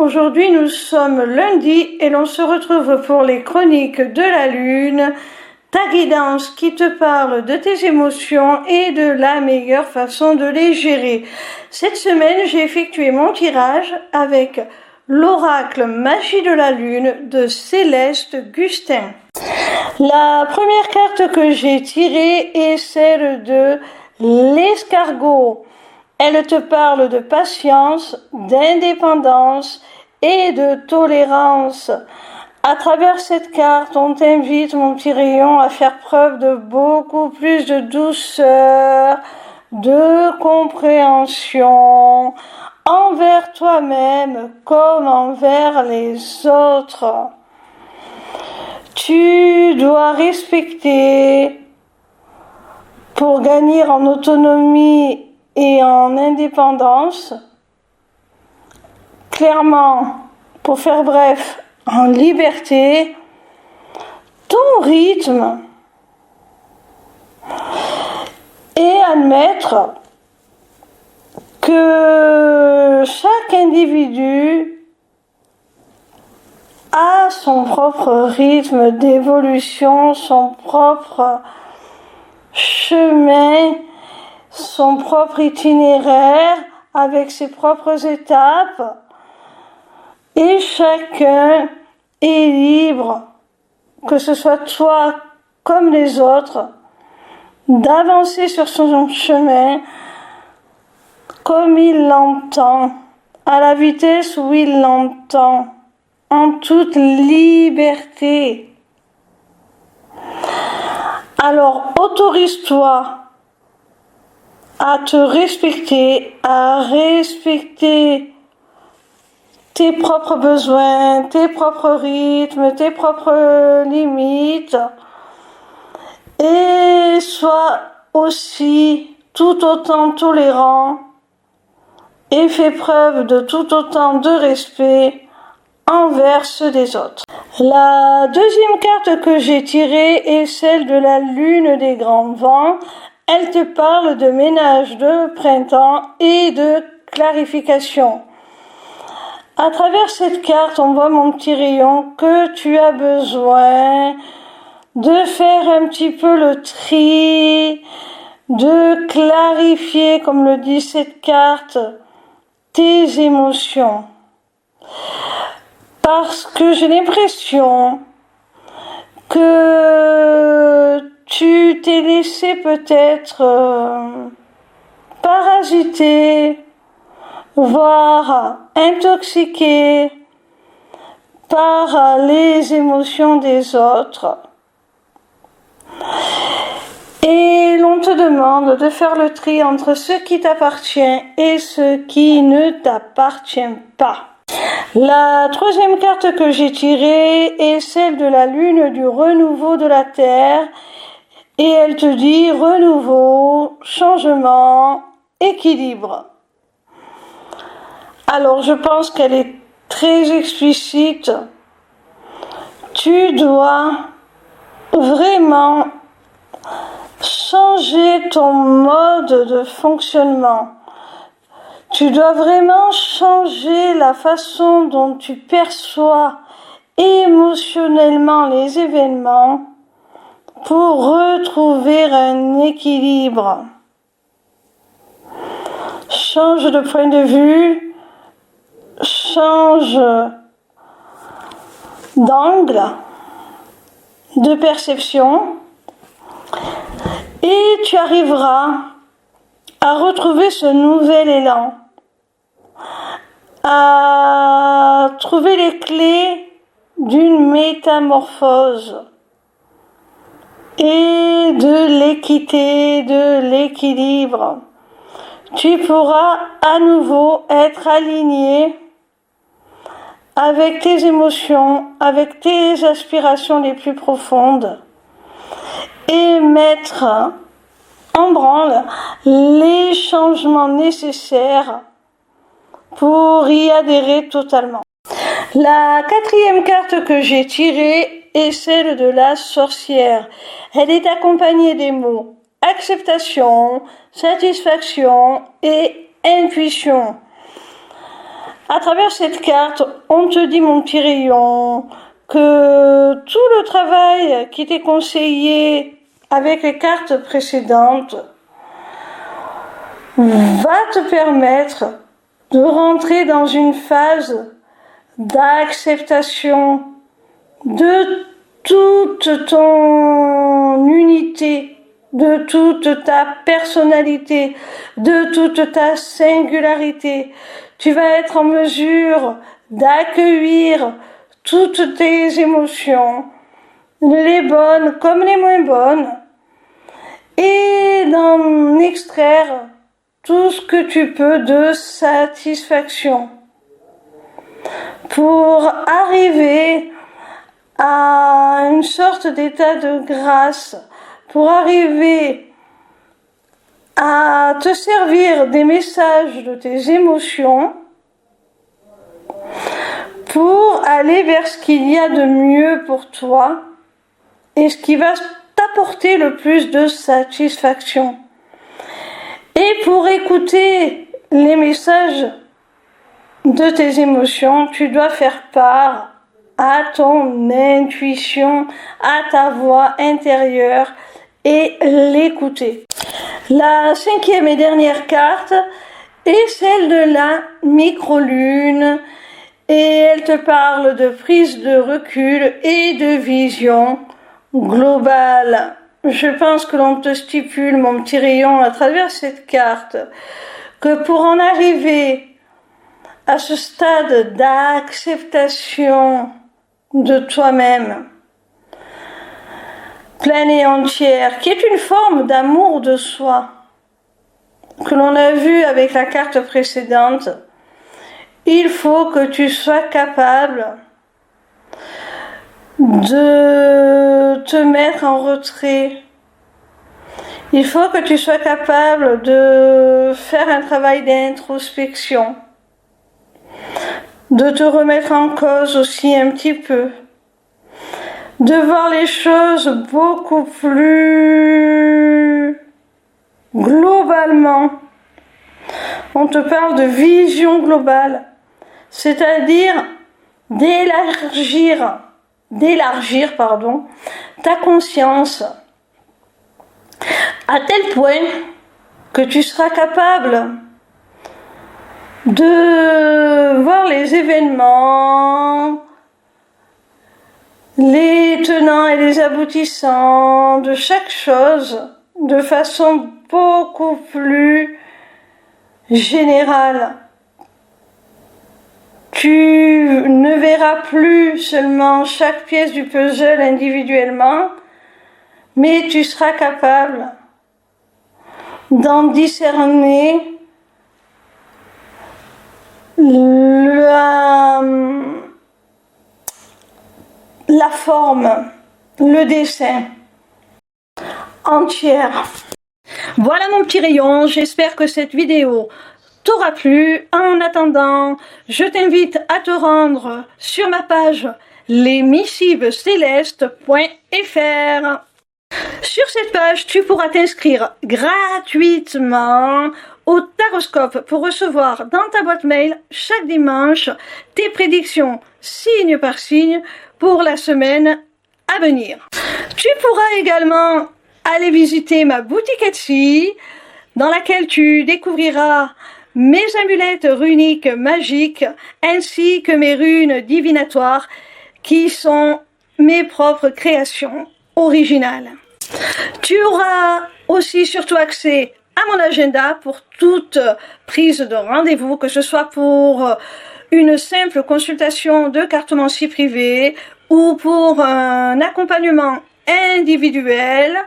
Aujourd'hui, nous sommes lundi et l'on se retrouve pour les chroniques de la lune, ta guidance qui te parle de tes émotions et de la meilleure façon de les gérer. Cette semaine, j'ai effectué mon tirage avec l'oracle Magie de la lune de Céleste Gustin. La première carte que j'ai tirée est celle de l'escargot. Elle te parle de patience, d'indépendance et de tolérance. À travers cette carte, on t'invite, mon petit rayon, à faire preuve de beaucoup plus de douceur, de compréhension envers toi-même comme envers les autres. Tu dois respecter pour gagner en autonomie et en indépendance, clairement, pour faire bref, en liberté, ton rythme et admettre que chaque individu a son propre rythme d'évolution, son propre chemin, son propre itinéraire avec ses propres étapes et chacun est libre, que ce soit toi comme les autres, d'avancer sur son chemin comme il l'entend, à la vitesse où il l'entend, en toute liberté. Alors autorise-toi à te respecter, à respecter tes propres besoins, tes propres rythmes, tes propres limites, et sois aussi tout autant tolérant et fais preuve de tout autant de respect envers ceux des autres. La deuxième carte que j'ai tirée est celle de la lune des grands vents. Elle te parle de ménage de printemps et de clarification. À travers cette carte, on voit, mon petit rayon, que tu as besoin de faire un petit peu le tri, de clarifier, comme le dit cette carte, tes émotions. Parce que j'ai l'impression que tu t'es laissé peut-être parasiter, voire intoxiquer par les émotions des autres. Et l'on te demande de faire le tri entre ce qui t'appartient et ce qui ne t'appartient pas. La troisième carte que j'ai tirée est celle de la lune du renouveau de la Terre et elle te dit renouveau, changement, équilibre. Alors je pense qu'elle est très explicite. Tu dois vraiment changer ton mode de fonctionnement. Tu dois vraiment changer la façon dont tu perçois émotionnellement les événements pour retrouver un équilibre. Change de point de vue, change d'angle, de perception, et tu arriveras à retrouver ce nouvel élan, à trouver les clés d'une métamorphose et de l'équité, de l'équilibre. Tu pourras à nouveau être aligné avec tes émotions, avec tes aspirations les plus profondes et mettre en branle les changements nécessaires pour y adhérer totalement. La quatrième carte que j'ai tirée est celle de la sorcière. Elle est accompagnée des mots acceptation, satisfaction et intuition. À travers cette carte, on te dit, mon petit rayon, que tout le travail qui t'est conseillé avec les cartes précédentes va te permettre de rentrer dans une phase d'acceptation de toute ton unité, de toute ta personnalité, de toute ta singularité. Tu vas être en mesure d'accueillir toutes tes émotions, les bonnes comme les moins bonnes, et d'en extraire tout ce que tu peux de satisfaction pour arriver à une sorte d'état de grâce, pour arriver à te servir des messages de tes émotions pour aller vers ce qu'il y a de mieux pour toi et ce qui va t'apporter le plus de satisfaction. Et pour écouter les messages de tes émotions, tu dois faire part à ton intuition, à ta voix intérieure et l'écouter. La 5e et dernière carte est celle de la microlune et elle te parle de prise de recul et de vision globale. Je pense que l'on te stipule, mon petit rayon, à travers cette carte, que pour en arriver à ce stade d'acceptation de toi-même, pleine et entière, qui est une forme d'amour de soi, que l'on a vu avec la carte précédente, il faut que tu sois capable de te mettre en retrait. Il faut que tu sois capable de faire un travail d'introspection, de te remettre en cause aussi un petit peu, de voir les choses beaucoup plus globalement. On te parle de vision globale, c'est-à-dire d'élargir ta conscience à tel point que tu seras capable de voir les événements, les tenants et les aboutissants de chaque chose de façon beaucoup plus générale. Tu ne verras plus seulement chaque pièce du puzzle individuellement, mais tu seras capable d'en discerner la forme, le dessin entière. Voilà mon petit rayon, j'espère que cette vidéo t'aura plu. En attendant, je t'invite à te rendre sur ma page lesmissivescélestes.fr. Sur cette page, tu pourras t'inscrire gratuitement au Taroscope pour recevoir dans ta boîte mail chaque dimanche tes prédictions signe par signe pour la semaine à venir. Tu pourras également aller visiter ma boutique Etsy dans laquelle tu découvriras mes amulettes runiques magiques ainsi que mes runes divinatoires qui sont mes propres créations originales. Tu auras aussi surtout accès à mon agenda pour toute prise de rendez-vous, que ce soit pour une simple consultation de cartomancie privée ou pour un accompagnement individuel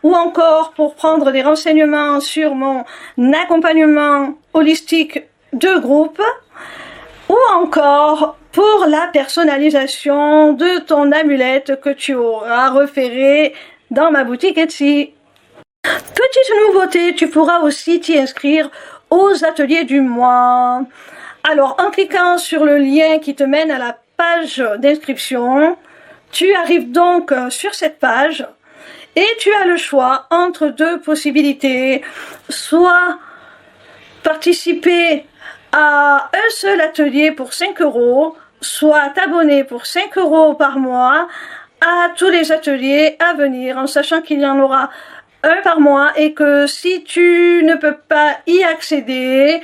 ou encore pour prendre des renseignements sur mon accompagnement holistique de groupe ou encore pour la personnalisation de ton amulette que tu auras repérée dans ma boutique Etsy. Petite nouveauté, tu pourras aussi t'y inscrire aux ateliers du mois. Alors, en cliquant sur le lien qui te mène à la page d'inscription, tu arrives donc sur cette page et tu as le choix entre deux possibilités. Soit participer à un seul atelier pour 5 euros, soit t'abonner pour 5 euros par mois à tous les ateliers à venir, en sachant qu'il y en aura un par mois et que si tu ne peux pas y accéder,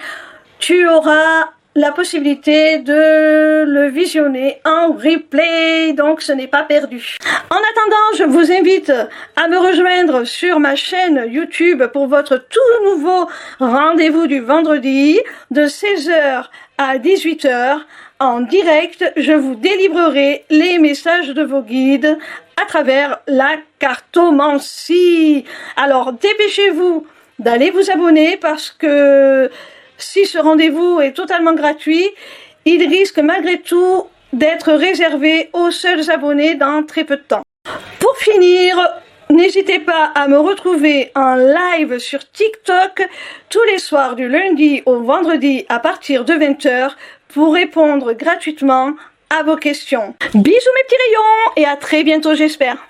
tu auras la possibilité de le visionner en replay, donc ce n'est pas perdu. En attendant, je vous invite à me rejoindre sur ma chaîne YouTube pour votre tout nouveau rendez-vous du vendredi de 16h à 18h. En direct, je vous délivrerai les messages de vos guides à travers la cartomancie. Alors, dépêchez-vous d'aller vous abonner parce que si ce rendez-vous est totalement gratuit, il risque malgré tout d'être réservé aux seuls abonnés dans très peu de temps. Pour finir, n'hésitez pas à me retrouver en live sur TikTok tous les soirs du lundi au vendredi à partir de 20h pour répondre gratuitement à vos questions. Bisous mes petits rayons et à très bientôt j'espère.